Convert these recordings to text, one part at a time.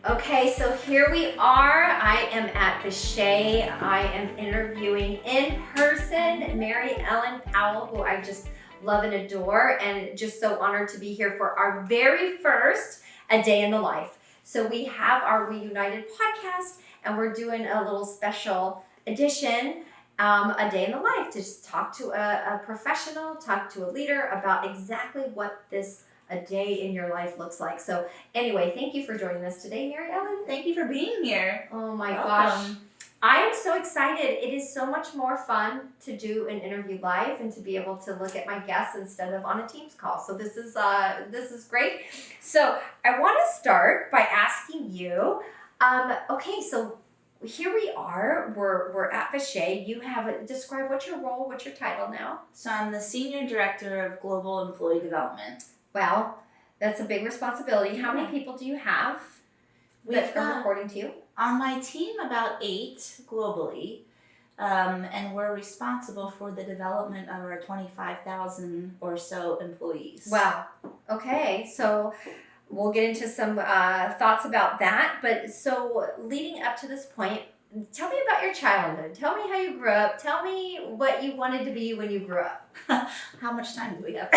Okay, so here we are. I am at the Shea. I am interviewing in person Mary Ellen Powell, who I just love and adore, and just so honored to be here for our very first A Day in the Life. So we have our Reunited podcast, and we're doing a little special edition, A Day in the Life, to just talk to a professional, talk to a leader about exactly what this a day in your life looks like. So anyway, thank you for joining us today, Mary Ellen. Thank you for being here. Oh my gosh. I am so excited. It is so much more fun to do an interview live and to be able to look at my guests instead of on a Teams call. So this is great. So I want to start by asking you, okay, so here we are. We're at Vishay. You have describe what's your role, what's your title now? So I'm the Senior Director of Global Employee Development. Wow, that's a big responsibility. How many people do you have that are reporting to you? On my team, about 8 globally, and we're responsible for the development of our 25,000 or so employees. Wow. Okay, so we'll get into some thoughts about that. But so leading up to this point, tell me about your childhood. Tell me how you grew up. Tell me what you wanted to be when you grew up. How much time do we have?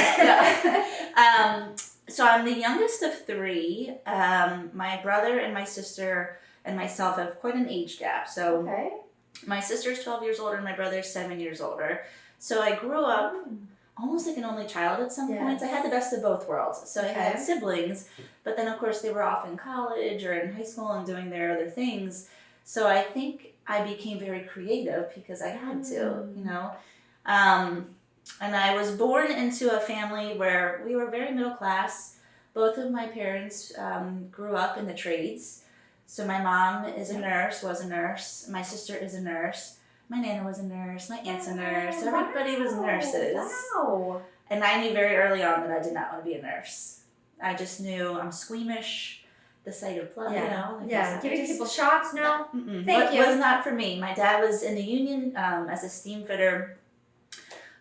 So I'm the youngest of 3. My brother and my sister and myself have quite an age gap. So my sister's 12 years older and my brother's 7 years older. So I grew up almost like an only child at some points. I had the best of both worlds. So I had siblings, but then of course they were off in college or in high school and doing their other things. So I think I became very creative because I had to, you know. And I was born into a family where we were very middle class. Both of my parents grew up in the trades. So my mom is a nurse, was a nurse. My sister is a nurse. My nana was a nurse. My aunt's a nurse. Everybody was nurses. Wow. And I knew very early on that I did not want to be a nurse. I just knew I'm squeamish. The sight of blood, you know. Giving people shots, no. Thank you. Was not for me. My dad was in the union as a steam fitter.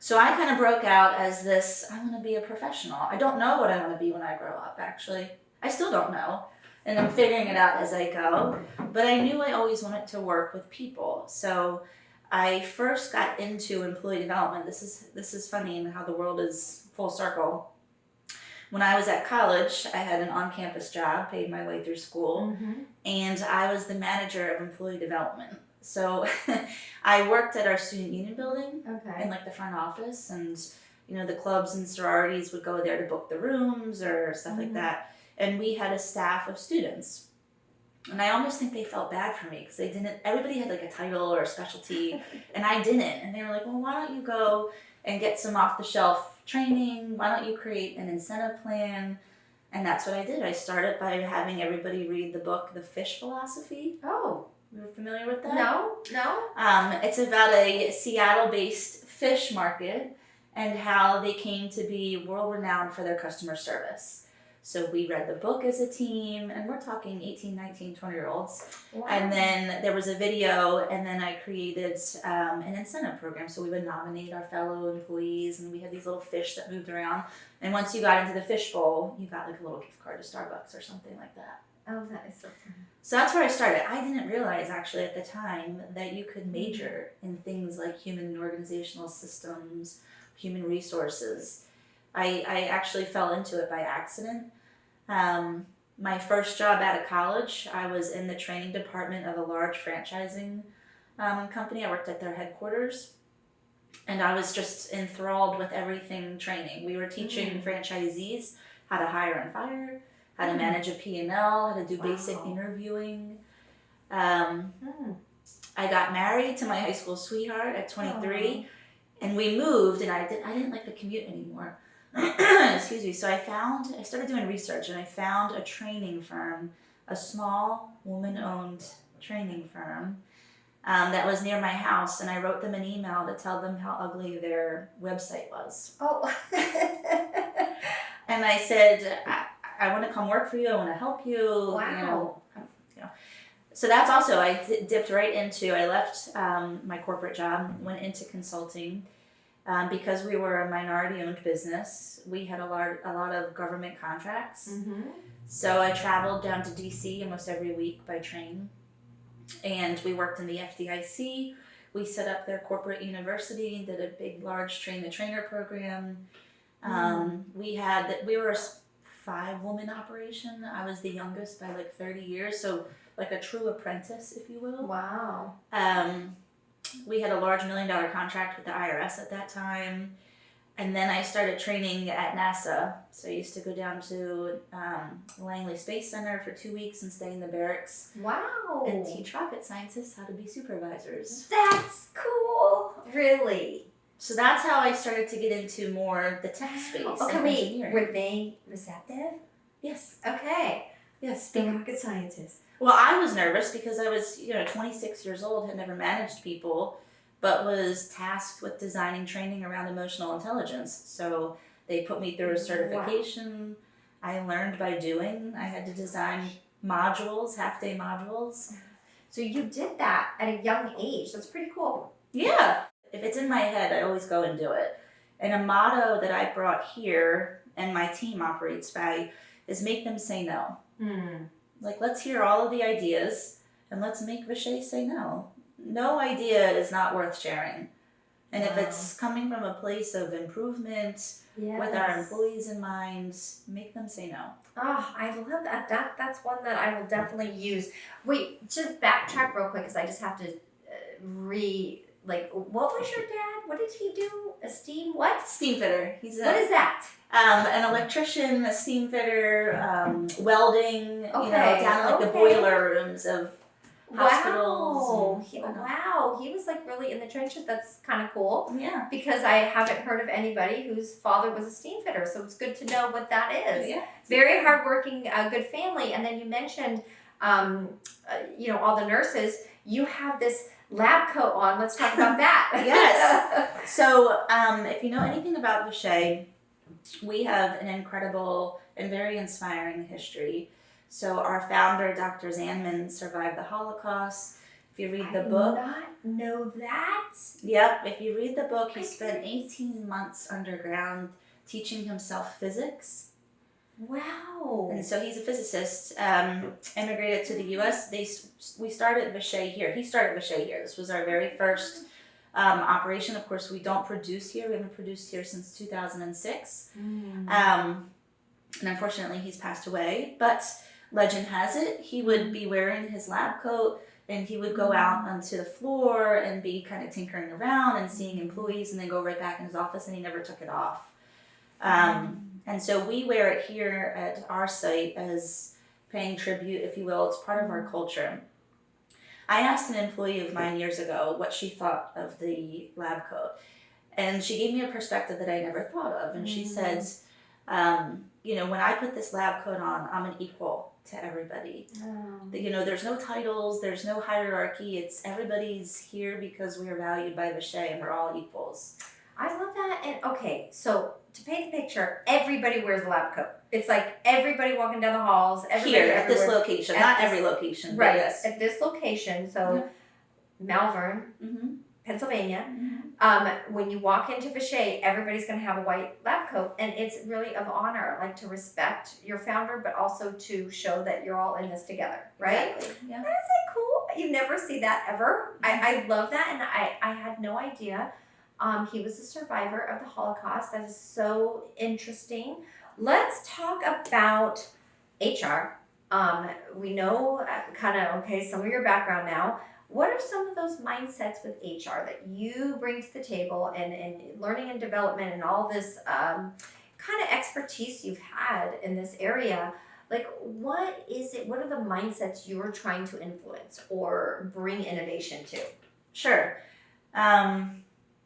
So I kind of broke out as this, I want to be a professional. I don't know what I want to be when I grow up, actually. I still don't know. And I'm figuring it out as I go. But I knew I always wanted to work with people. So I first got into employee development. This is funny in how the world is full circle. When I was at college, I had an on-campus job, paid my way through school, and I was the manager of employee development. So I worked at our student union building in like the front office, and you know the clubs and sororities would go there to book the rooms or stuff like that. And we had a staff of students, and I almost think they felt bad for me because they didn't. Everybody had like a title or a specialty, and I didn't. And they were like, "Well, why don't you go and get some off-the-shelf training? Why don't you create an incentive plan?" And that's what I did. I started by having everybody read the book, The Fish Philosophy. Oh. You're familiar with that? No. It's about a Seattle-based fish market and how they came to be world-renowned for their customer service. So we read the book as a team, and we're talking 18, 19, 20-year-olds. Wow. And then there was a video, and then I created an incentive program. So we would nominate our fellow employees, and we had these little fish that moved around. And once you got into the fish bowl, you got like a little gift card to Starbucks or something like that. Oh, that is so fun. So that's where I started. I didn't realize actually at the time that you could major in things like human and organizational systems, human resources. I actually fell into it by accident. My first job out of college, I was in the training department of a large franchising company. I worked at their headquarters, and I was just enthralled with everything training. We were teaching franchisees how to hire and fire, how to manage a P&L, how to do basic interviewing. I got married to my high school sweetheart at 23, and we moved, and I didn't like the commute anymore. Excuse me. So I started doing research, and I found a training firm, a small woman-owned training firm that was near my house, and I wrote them an email to tell them how ugly their website was. Oh. And I said, I want to come work for you. I want to help you. Wow. You know. So that's also, I dipped right into, I left my corporate job, went into consulting. Because we were a minority-owned business, we had a lot of government contracts. Mm-hmm. So I traveled down to DC almost every week by train, and we worked in the FDIC. We set up their corporate university, did a big, large train-the-trainer program. We were a 5-woman operation. I was the youngest by like 30 years, so like a true apprentice, if you will. Wow. We had a large $1 million contract with the IRS at that time. And then I started training at NASA. So I used to go down to Langley Space Center for 2 weeks and stay in the barracks. Wow. And teach rocket scientists how to be supervisors. That's cool. Really? So that's how I started to get into more the tech space. Okay, wait. Were they receptive? Yes. Okay. Yes. The rocket scientists. Well, I was nervous because I was, 26 years old, had never managed people, but was tasked with designing training around emotional intelligence. So they put me through a certification. Wow. I learned by doing. I had to design modules, half-day modules. So you did that at a young age. That's pretty cool. Yeah. If it's in my head, I always go and do it. And a motto that I brought here and my team operates by is make them say no. Like, let's hear all of the ideas and let's make Vishay say no. No idea is not worth sharing. And if it's coming from a place of improvement with our employees in mind, make them say no. Oh, I love that. That's one that I will definitely use. Wait, just backtrack real quick because I just have to what was your dad? What did he do? A steam what? Steam fitter. What is that? An electrician, a steam fitter, welding, down in the boiler rooms of hospitals. Wow. He was like really in the trenches. That's kind of cool. Yeah. Because I haven't heard of anybody whose father was a steam fitter. So it's good to know what that is. Yeah. Very hardworking, good family. And then you mentioned, all the nurses. You have this lab coat on. Let's talk about that. Yes. So if you know anything about Vishay, we have an incredible and very inspiring history. So our founder, Dr. Zandman, survived the Holocaust. If you read the book... I did not know that. Yep. If you read the book, he spent 18 months underground teaching himself physics. Wow. And so he's a physicist, immigrated to the U.S. We started Vishay here. He started Vishay here. This was our very first operation. Of course, we don't produce here. We haven't produced here since 2006. And unfortunately, he's passed away. But legend has it, he would be wearing his lab coat and he would go out onto the floor and be kind of tinkering around and seeing employees and then go right back in his office, and he never took it off. And so we wear it here at our site as paying tribute, if you will. It's part of our culture. I asked an employee of mine years ago what she thought of the lab coat. And she gave me a perspective that I never thought of. And she said, when I put this lab coat on, I'm an equal to everybody. There's no titles, there's no hierarchy. It's everybody's here because we are valued by Vishay and we're all equals. I love that. And okay, so to paint the picture, everybody wears a lab coat. It's like everybody walking down the halls. Here, at this location. Not every location. Right, yes. At this location. So Malvern, Pennsylvania. When you walk into Vishay, everybody's going to have a white lab coat. And it's really of honor, like to respect your founder, but also to show that you're all in this together, right? Exactly. Yeah. That's like cool. You never see that ever. I love that. And I had no idea. He was a survivor of the Holocaust. That is so interesting. Let's talk about HR. We know some of your background now. What are some of those mindsets with HR that you bring to the table and learning and development and all this kind of expertise you've had in this area? Like, what is it? What are the mindsets you're trying to influence or bring innovation to? Sure.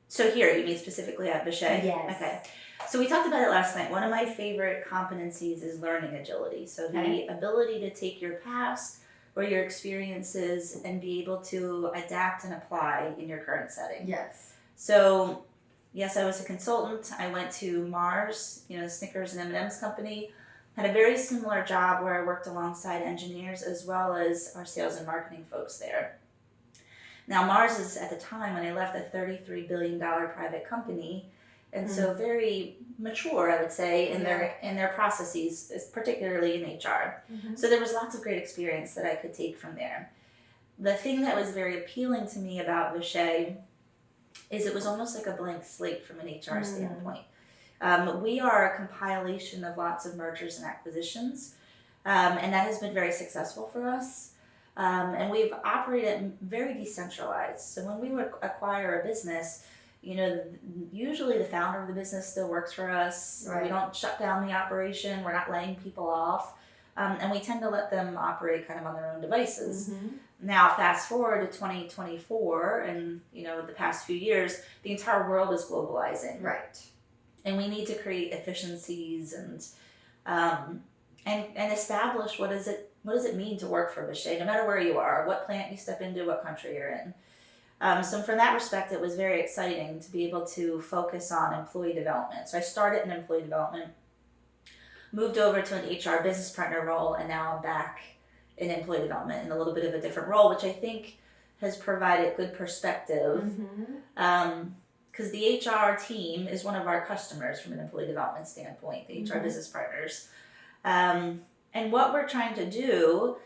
So here, you mean specifically at Vishay? Yes. Okay. So we talked about it last night. One of my favorite competencies is learning agility. So the ability to take your past or your experiences and be able to adapt and apply in your current setting. Yes. So, yes, I was a consultant. I went to Mars, Snickers and M&M's company. Had a very similar job where I worked alongside engineers as well as our sales and marketing folks there. Now Mars is, at the time when I left, a $33 billion private company, and so very mature, I would say, in their processes, particularly in HR. So there was lots of great experience that I could take from there. The thing that was very appealing to me about Vishay is it was almost like a blank slate from an HR standpoint. We are a compilation of lots of mergers and acquisitions, and that has been very successful for us. And we've operated very decentralized. So when we would acquire a business, usually the founder of the business still works for us. Right. We don't shut down the operation. We're not laying people off. And we tend to let them operate kind of on their own devices. Now, fast forward to 2024, and the past few years, the entire world is globalizing. Right. And we need to create efficiencies and establish what does it mean to work for Vishay, no matter where you are, what plant you step into, what country you're in. So from that respect, it was very exciting to be able to focus on employee development. So I started in employee development, moved over to an HR business partner role, and now I'm back in employee development in a little bit of a different role, which I think has provided good perspective. Because the HR team is one of our customers from an employee development standpoint, the HR business partners. And what we're trying to do,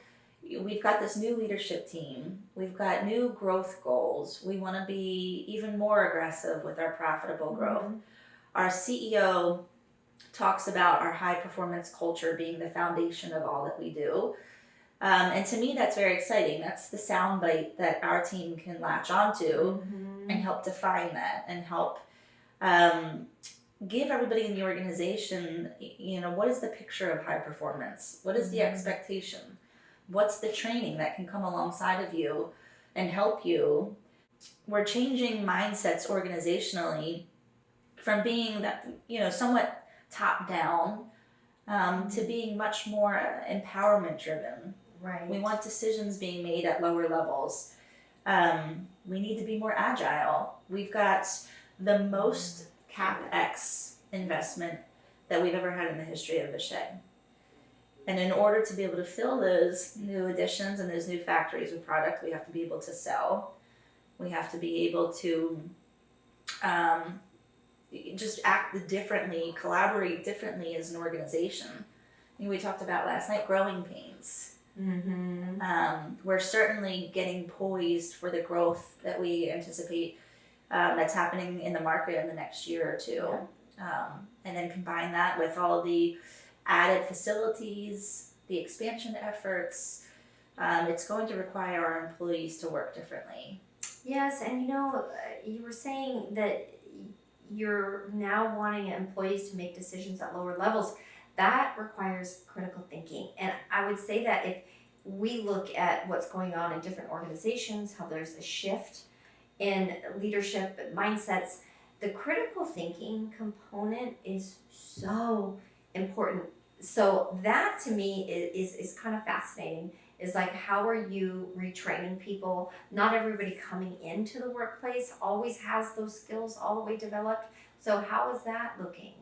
we've got this new leadership team. We've got new growth goals. We want to be even more aggressive with our profitable growth. Our CEO talks about our high performance culture being the foundation of all that we do. And to me, that's very exciting. That's the soundbite that our team can latch onto and help define that and help give everybody in the organization, what is the picture of high performance? What is the expectation? What's the training that can come alongside of you and help you? We're changing mindsets organizationally from being that, somewhat top down to being much more empowerment driven. Right. We want decisions being made at lower levels. We need to be more agile. We've got the most CapEx investment that we've ever had in the history of Vishay. And in order to be able to fill those new additions and those new factories with product, we have to be able to sell. We have to be able to just act differently, collaborate differently as an organization. We talked about last night growing pains. We're certainly getting poised for the growth that we anticipate that's happening in the market in the next year or two. And then combine that with all the added facilities, the expansion efforts. It's going to require our employees to work differently. Yes, and you were saying that you're now wanting employees to make decisions at lower levels. That requires critical thinking. And I would say that if we look at what's going on in different organizations, how there's a shift in leadership and mindsets, the critical thinking component is so important. So that to me is kind of fascinating. Is like, how are you retraining people? Not everybody coming into the workplace always has those skills all the way developed. So how is that looking?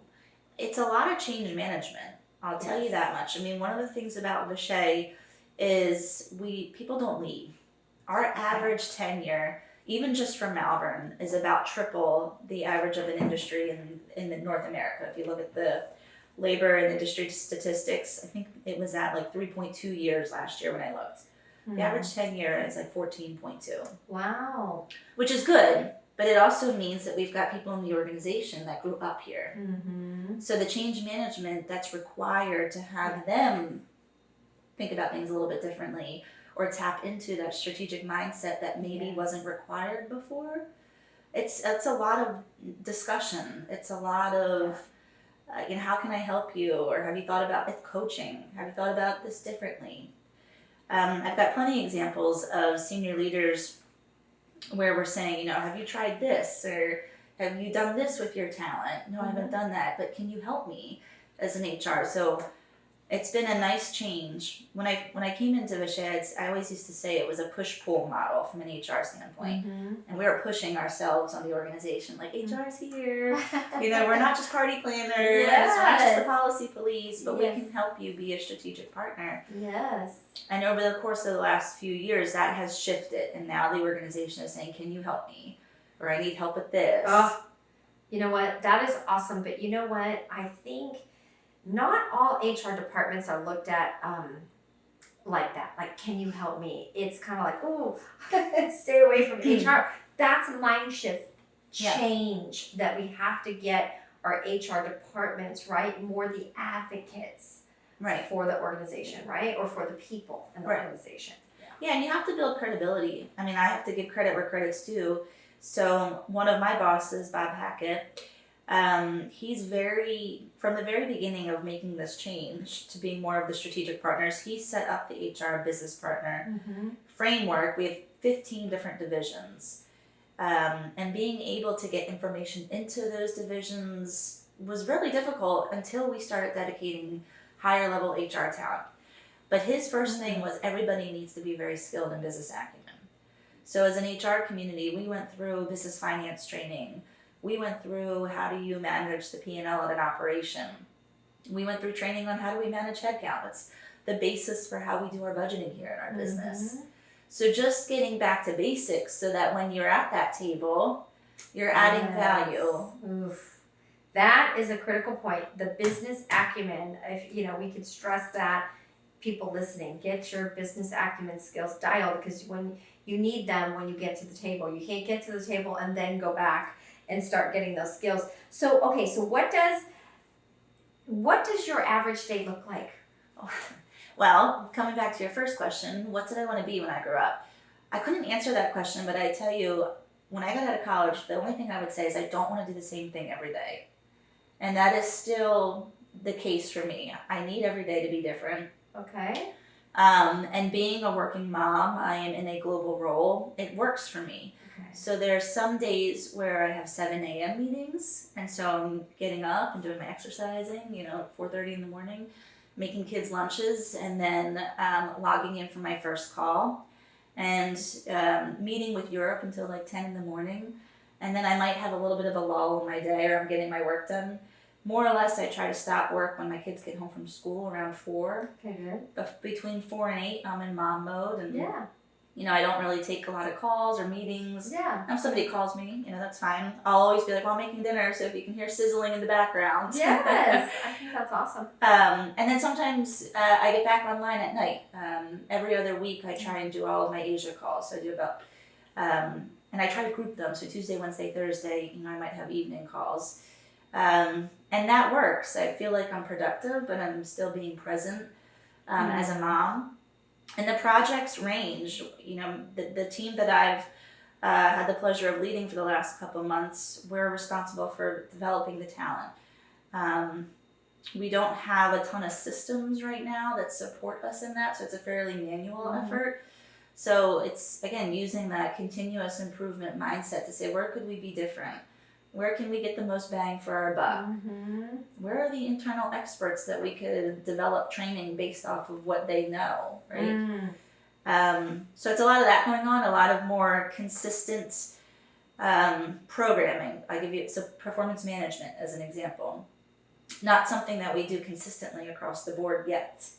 It's a lot of change management. I'll tell you that much. I mean, one of the things about Vishay is people don't leave. Our average tenure, even just from Malvern, is about triple the average of an industry in North America. If you look at the labor and industry statistics, I think it was at like 3.2 years last year when I looked. The average tenure is like 14.2. Wow. Which is good, but it also means that we've got people in the organization that grew up here. So the change management that's required to have them think about things a little bit differently or tap into that strategic mindset that maybe wasn't required before. It's a lot of discussion. It's a lot of how can I help you? Or have you thought about coaching? Have you thought about this differently? I've got plenty of examples of senior leaders where we're saying, have you tried this? Or have you done this with your talent? No, I haven't done that, but can you help me as an HR? So It's been a nice change. When I came into Vishay, I always used to say it was a push-pull model from an HR standpoint. And we were pushing ourselves on the organization, like HR's here. We're not just party planners, we're not just the policy police, but we can help you be a strategic partner. Yes. And over the course of the last few years, that has shifted, and now the organization is saying, can you help me? Or I need help with this. Oh, you know what? That is awesome. But you know what? I think not all HR departments are looked at like that. Like, can you help me? It's kind of like, oh, stay away from HR. That's a mind shift change that we have to get our HR departments, right? More the advocates for the organization, right? Or for the people in the organization. Yeah, and you have to build credibility. I mean, I have to give credit where credit's due. So one of my bosses, Bob Hackett, he's from the very beginning of making this change to being more of the strategic partners, he set up the HR business partner framework. We have 15 different divisions. And being able to get information into those divisions was really difficult until we started dedicating higher level HR talent. But his first thing was everybody needs to be very skilled in business acumen. So as an HR community, we went through business finance training. We went through how do you manage the P&L at an operation. We went through training on how do we manage headcount. That's the basis for how we do our budgeting here in our business. So just getting back to basics so that when you're at that table, you're adding value. Oof. That is a critical point. The business acumen, if we could stress that, people listening, get your business acumen skills dialed, because when you need them when you get to the table. You can't get to the table and then go back and start getting those skills. So what does your average day look like? Well, coming back to your first question, what did I want to be when I grew up? I couldn't answer that question, but I tell you, when I got out of college, the only thing I would say is I don't want to do the same thing every day. And that is still the case for me. I need every day to be different. Okay. And being a working mom, I am in a global role. It works for me. Okay. So there are some days where I have 7 a.m. meetings, and so I'm getting up and doing my exercising, 4:30 in the morning, making kids lunches, and then logging in for my first call, and meeting with Europe until like 10 in the morning. And then I might have a little bit of a lull in my day, or I'm getting my work done. More or less, I try to stop work when my kids get home from school around 4. Okay, good. But between 4 and 8, I'm in mom mode, and yeah. I don't really take a lot of calls or meetings. Yeah. If somebody calls me, that's fine. I'll always be like, well, I'm making dinner, so if you can hear sizzling in the background. Yes, I think that's awesome. And then sometimes I get back online at night. Every other week, I try and do all of my Asia calls. So I do about, and I try to group them. So Tuesday, Wednesday, Thursday, I might have evening calls. And that works. I feel like I'm productive, but I'm still being present as a mom. And the projects range. The team that I've had the pleasure of leading for the last couple of months, we're responsible for developing the talent. We don't have a ton of systems right now that support us in that, so it's a fairly manual effort. So it's, again, using that continuous improvement mindset to say, where could we be different? Where can we get the most bang for our buck? Where are the internal experts that we could develop training based off of what they know, right? So it's a lot of that going on, a lot of more consistent programming. So performance management as an example. Not something that we do consistently across the board yet.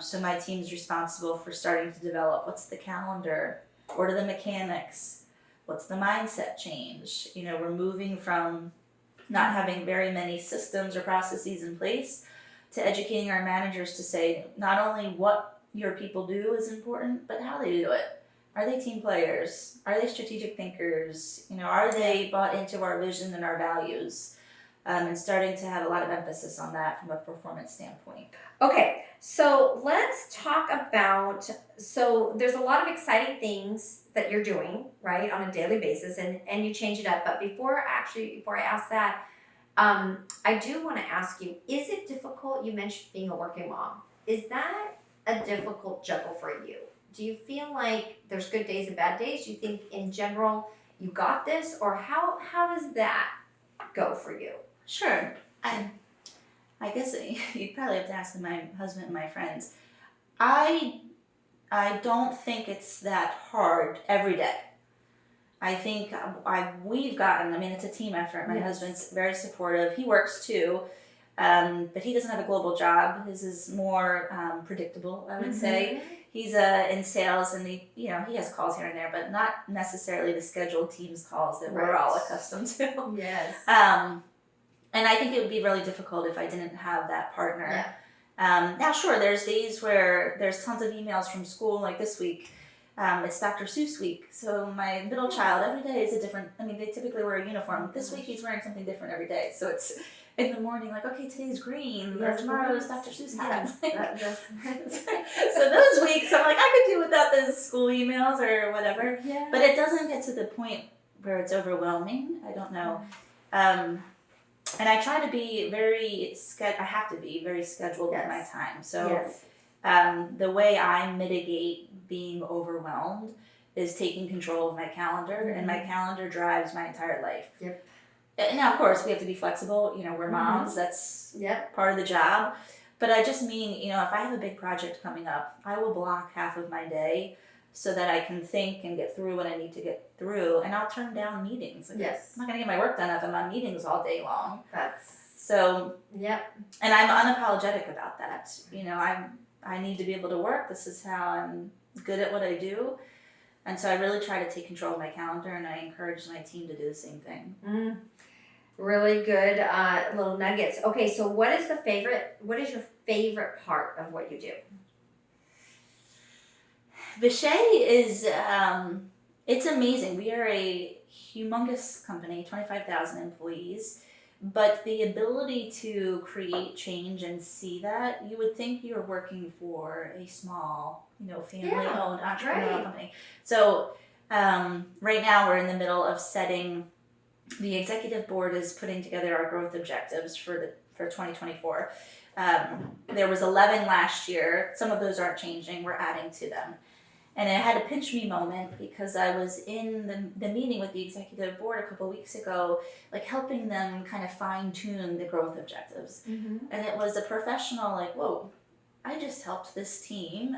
So my team's responsible for starting to develop what's the calendar, what are the mechanics, what's the mindset change? We're moving from not having very many systems or processes in place to educating our managers to say not only what your people do is important, but how they do it. Are they team players? Are they strategic thinkers? Are they bought into our vision and our values? And starting to have a lot of emphasis on that from a performance standpoint. Okay, so let's talk about, so there's a lot of exciting things that you're doing, right, on a daily basis, and you change it up. But before I ask that, I do want to ask you, is it difficult? You mentioned being a working mom. Is that a difficult juggle for you? Do you feel like there's good days and bad days? Do you think in general you got this? Or how does that go for you? Sure. I guess you'd probably have to ask my husband and my friends. I don't think it's that hard every day. I think we've gotten, I mean, it's a team effort. My husband's very supportive. He works too, but he doesn't have a global job. His is more predictable, I would say. He's in sales, and he has calls here and there, but not necessarily the scheduled Teams calls that we're all accustomed to. Yes. And I think it would be really difficult if I didn't have that partner. Yeah. Now, sure, there's days where there's tons of emails from school, like this week. It's Dr. Seuss week, so my middle child, every day is a different, I mean, they typically wear a uniform. This week he's wearing something different every day, so it's in the morning like, okay, today's green, or tomorrow's Dr. Seuss hat. So those weeks, I'm like, I could do without those school emails or whatever, but it doesn't get to the point where it's overwhelming. I don't know. And I try to be I have to be very scheduled with my time, so the way I mitigate being overwhelmed is taking control of my calendar, and my calendar drives my entire life. Now, of course, we have to be flexible. We're moms. That's part of the job. But I just mean, if I have a big project coming up, I will block half of my day so that I can think and get through what I need to get through, and I'll turn down meetings. I'm not going to get my work done if I'm on meetings all day long. So, and I'm unapologetic about that. I need to be able to work. This is how I'm good at what I do. And so I really try to take control of my calendar, and I encourage my team to do the same thing. Really good little nuggets. Okay, so what is your favorite part of what you do? Vishay is, it's amazing. We are a humongous company, 25,000 employees. But the ability to create change and see that, you would think you're working for a small, family-owned entrepreneurial company. So right now we're in the middle of setting, the executive board is putting together our growth objectives for 2024. There was 11 last year. Some of those aren't changing. We're adding to them. And it had a pinch me moment because I was in the meeting with the executive board a couple of weeks ago, like helping them kind of fine tune the growth objectives. And it was a professional, like, whoa, I just helped this team.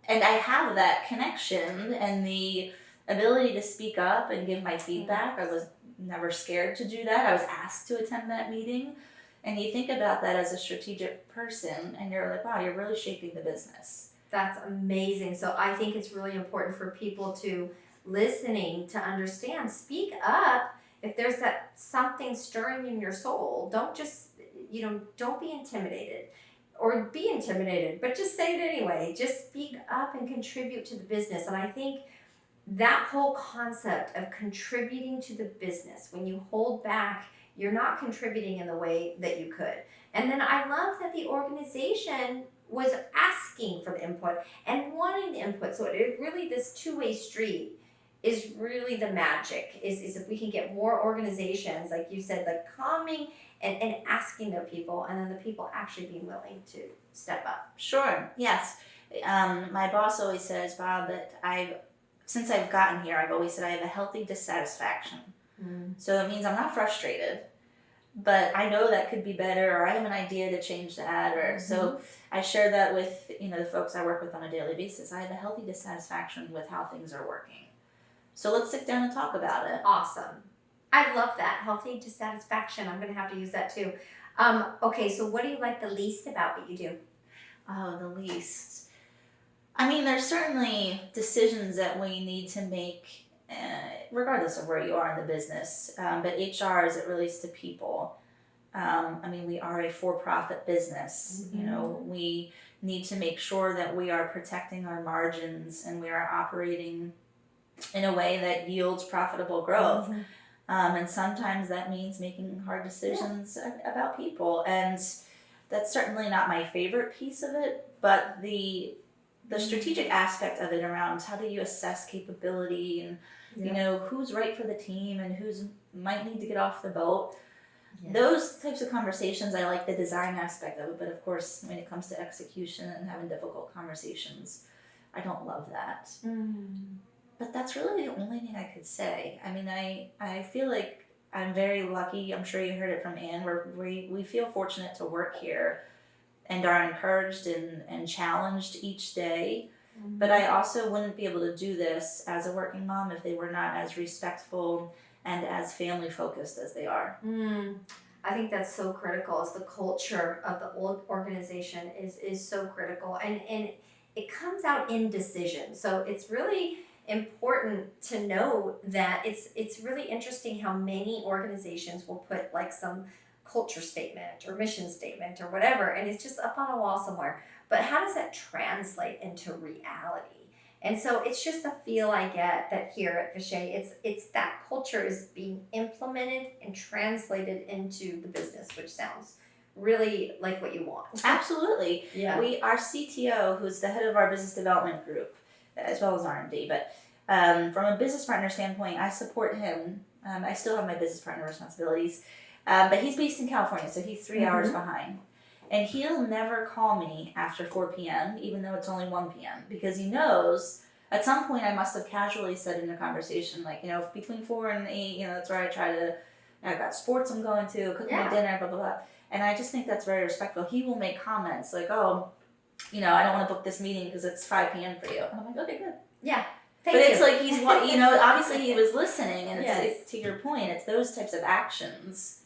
And I have that connection and the ability to speak up and give my feedback. I was never scared to do that. I was asked to attend that meeting. And you think about that as a strategic person, and you're like, wow, you're really shaping the business. That's amazing. So I think it's really important for people to listening to understand. Speak up if there's something stirring in your soul. Don't just, don't be intimidated, or be intimidated, but just say it anyway. Just speak up and contribute to the business. And I think that whole concept of contributing to the business, when you hold back, you're not contributing in the way that you could. And then I love that the organization was asking for the input and wanting the input. So it really, this two-way street is really the magic, is if we can get more organizations, like you said, like coming and asking their people, and then the people actually being willing to step up. Sure, yes. My boss always says, Bob, that since I've gotten here, I've always said I have a healthy dissatisfaction. So it means I'm not frustrated, but I know that could be better, or I have an idea to change that, or so I share that with the folks I work with on a daily basis. I have a healthy dissatisfaction with how things are working. So let's sit down and talk about it. Awesome. I love that. Healthy dissatisfaction. I'm going to have to use that too. Okay, so what do you like the least about what you do? Oh, the least. I mean, there's certainly decisions that we need to make, regardless of where you are in the business, but HR as it relates to people. I mean, we are a for-profit business. We need to make sure that we are protecting our margins and we are operating in a way that yields profitable growth. And sometimes that means making hard decisions about people. And that's certainly not my favorite piece of it, but the strategic aspect of it around how do you assess capability and who's right for the team and who's might need to get off the boat. Those types of conversations, I like the design aspect of it, but of course when it comes to execution and having difficult conversations, I don't love that. But that's really the only thing I could say. I mean, I feel like I'm very lucky. I'm sure you heard it from Anne. We feel fortunate to work here and are encouraged and challenged each day. But I also wouldn't be able to do this as a working mom if they were not as respectful and as family focused as they are. I think that's so critical. Is the culture of the old organization is so critical, and it comes out in decision. So it's really important to know that it's really interesting how many organizations will put like some culture statement or mission statement or whatever, and it's just up on a wall somewhere. But how does that translate into reality? And so it's just a feel I get that here at Vishay, it's that culture is being implemented and translated into the business, which sounds really like what you want. Absolutely. Yeah. Our CTO, who's the head of our business development group, as well as R&D, but from a business partner standpoint, I support him. I still have my business partner responsibilities, but he's based in California, so he's 3 hours behind. And he'll never call me after 4 p.m., even though it's only 1 p.m., because he knows at some point I must have casually said in a conversation, like, between 4 and 8, that's where I've got sports I'm going to, cooking my dinner, blah, blah, blah. And I just think that's very respectful. He will make comments like, oh, I don't want to book this meeting because it's 5 p.m. for you. And I'm like, okay, good. Yeah. But it's like he's, obviously he was listening, and Yes. to your point, it's those types of actions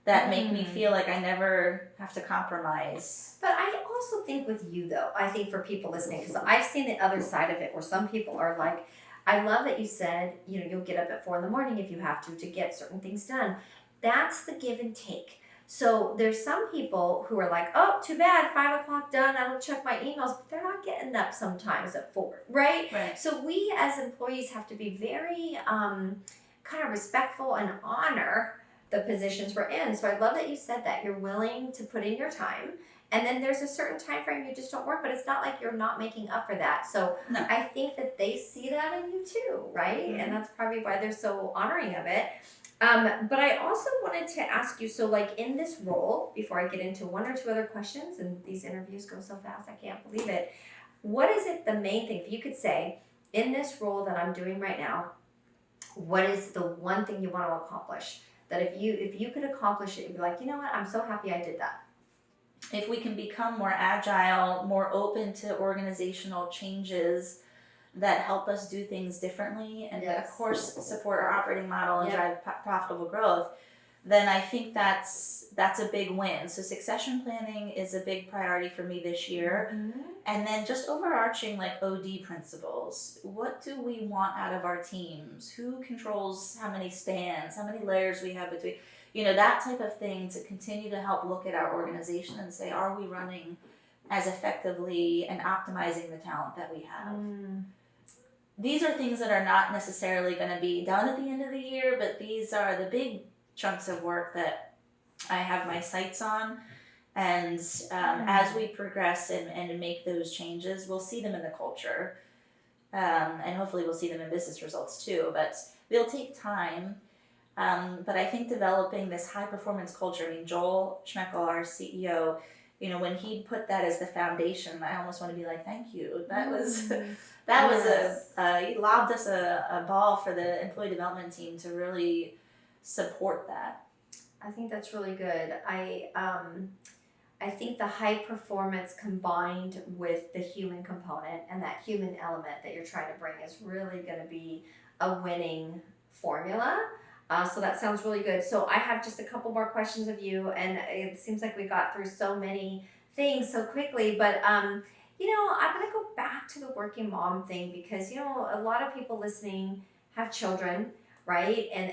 that make me feel like I never have to compromise. But I also think with you, though, I think for people listening, because I've seen the other side of it where some people are like, I love that you said, you'll get up at 4 a.m. if you have to get certain things done. That's the give and take. So there's some people who are like, oh, too bad, 5 o'clock done, I don't check my emails, but they're not getting up sometimes at 4, right? So we as employees have to be very kind of respectful and honor the positions we're in. So I love that you said that. You're willing to put in your time. And then there's a certain time frame you just don't work, but it's not like you're not making up for that. So No. I think that they see that in you too, right? And that's probably why they're so honoring of it. But I also wanted to ask you, so like in this role, before I get into 1 or 2 other questions, and these interviews go so fast, I can't believe it. What is it, the main thing, if you could say, in this role that I'm doing right now, what is the one thing you want to accomplish? That if you could accomplish it, you'd be like, you know what, I'm so happy I did that. If we can become more agile, more open to organizational changes that help us do things differently, and that, of course, support our operating model and drive profitable growth, then I think that's a big win. So succession planning is a big priority for me this year. And then just overarching like OD principles. What do we want out of our teams? Who controls how many spans, how many layers we have between, that type of thing, to continue to help look at our organization and say, are we running as effectively and optimizing the talent that we have? These are things that are not necessarily going to be done at the end of the year, but these are the big chunks of work that I have my sights on. And as we progress and make those changes, we'll see them in the culture. And hopefully we'll see them in business results too. But they'll take time. But I think developing this high performance culture, Joel Schmeckel, our CEO, when he put that as the foundation, I almost want to be like, thank you. That was he lobbed us a ball for the employee development team to really support that. I think that's really good. I think the high performance combined with the human component and that human element that you're trying to bring is really going to be a winning formula. So that sounds really good. So I have just a couple more questions of you, and it seems like we got through so many things so quickly, but I'm going to go back to the working mom thing because, a lot of people listening have children, right? And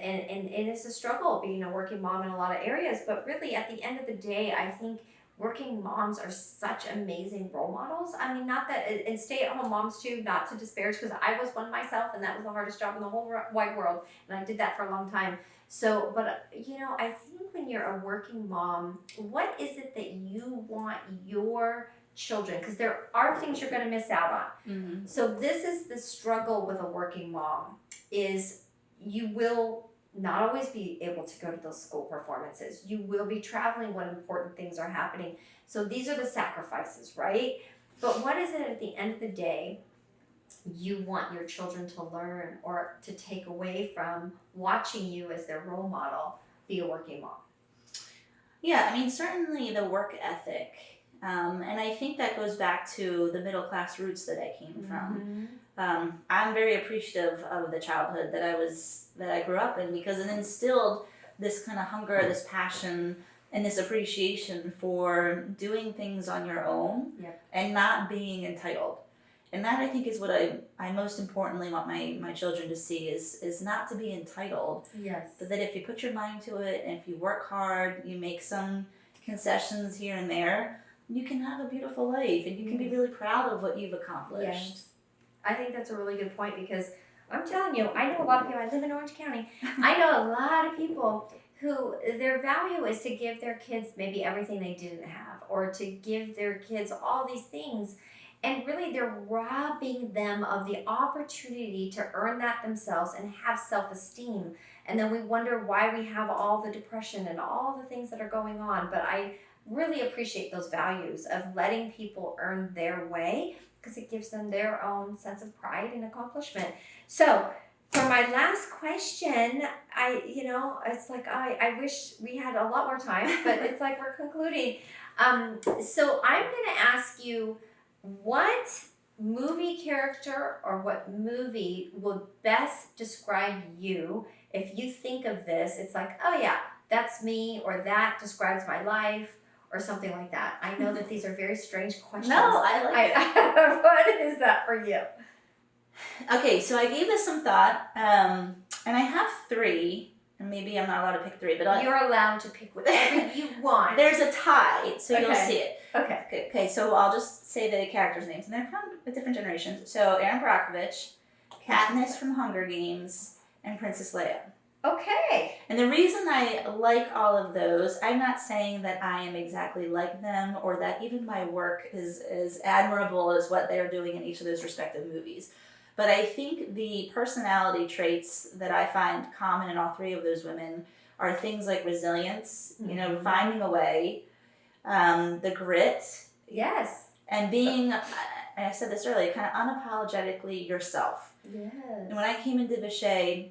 it's a struggle being a working mom in a lot of areas, but really at the end of the day, I think working moms are such amazing role models. I mean, not that, and stay-at-home moms too, not to disparage, because I was one myself, and that was the hardest job in the whole wide world, and I did that for a long time. So, but I think when you're a working mom, what is it that you want your children, because there are things you're going to miss out on. So this is the struggle with a working mom, is you will not always be able to go to those school performances. You will be traveling when important things are happening. So these are the sacrifices, right? But what is it at the end of the day you want your children to learn or to take away from watching you as their role model be a working mom? Yeah, I mean, certainly the work ethic. And I think that goes back to the middle class roots that I came from. I'm very appreciative of the childhood that I grew up in, because it instilled this kind of hunger, this passion, and this appreciation for doing things on your own and not being entitled. And that, I think, is what I most importantly want my children to see is not to be entitled, Yes. but that if you put your mind to it and if you work hard, you make some concessions here and there, you can have a beautiful life and you can be really proud of what you've accomplished. Yes. I think that's a really good point, because I'm telling you, I know a lot of people. I live in Orange County. I know a lot of people who their value is to give their kids maybe everything they didn't have, or to give their kids all these things. And really, they're robbing them of the opportunity to earn that themselves and have self-esteem. And then we wonder why we have all the depression and all the things that are going on. But I really appreciate those values of letting people earn their way, because it gives them their own sense of pride and accomplishment. So for my last question, it's like I wish we had a lot more time, but it's like we're concluding. So I'm going to ask you, what movie character or what movie will best describe you? If you think of this, it's like, oh yeah, that's me, or that describes my life, or something like that. I know that these are very strange questions. No, I like it. What is that for you? Okay, so I gave this some thought, and I have 3, and maybe I'm not allowed to pick 3, but You're allowed to pick whatever you want. There's a tie, so you'll see it. Okay, so I'll just say the characters' names, and they're from different generations. So Aaron Brockovich, Katniss from Hunger Games, and Princess Leia. Okay. And the reason I like all of those, I'm not saying that I am exactly like them, or that even my work is as admirable as what they're doing in each of those respective movies. But I think the personality traits that I find common in all 3 of those women are things like resilience, finding a way, the grit. Yes. And being, I said this earlier, kind of unapologetically yourself. Yes. And when I came into Vichet,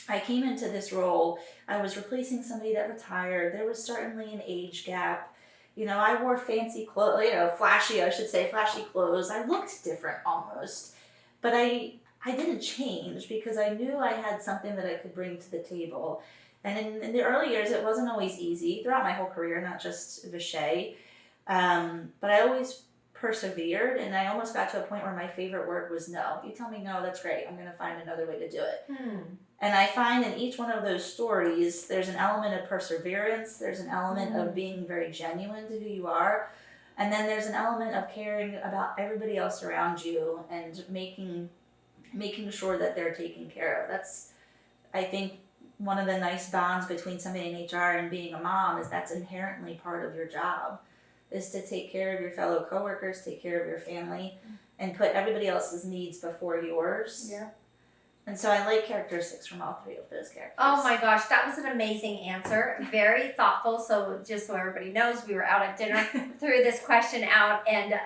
I came into this role, I was replacing somebody that retired. There was certainly an age gap. I wore fancy clothes, flashy clothes. I looked different almost. But I didn't change, because I knew I had something that I could bring to the table. And in the early years, it wasn't always easy, throughout my whole career, not just Vichet. But I always persevered, and I almost got to a point where my favorite word was no. You tell me no, that's great. I'm going to find another way to do it. And I find in each one of those stories, there's an element of perseverance, there's an element of being very genuine to who you are, and then there's an element of caring about everybody else around you and making sure that they're taken care of. That's, I think, one of the nice bonds between somebody in HR and being a mom, is that's inherently part of your job, is to take care of your fellow coworkers, take care of your family, and put everybody else's needs before yours. Yeah. And so I like characteristics from all 3 of those characters. Oh my gosh, that was an amazing answer. Very thoughtful. So just so everybody knows, we were out at dinner, threw this question out, and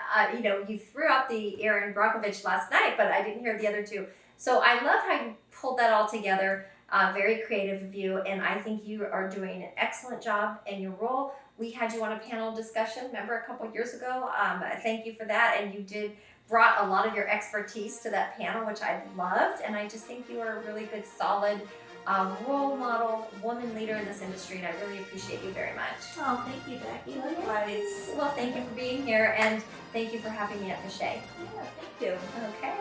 you threw out the Aaron Brockovich last night, but I didn't hear the other 2. So I love how you pulled that all together. Very creative of you, and I think you are doing an excellent job in your role. We had you on a panel discussion, remember, a couple years ago. Thank you for that, and you brought a lot of your expertise to that panel, which I loved, and I just think you are a really good, solid role model, woman leader in this industry, and I really appreciate you very much. Oh, thank you, Jackie. Likewise. Well, thank you for being here, and thank you for having me at Vichet. Yeah, thank you. Okay.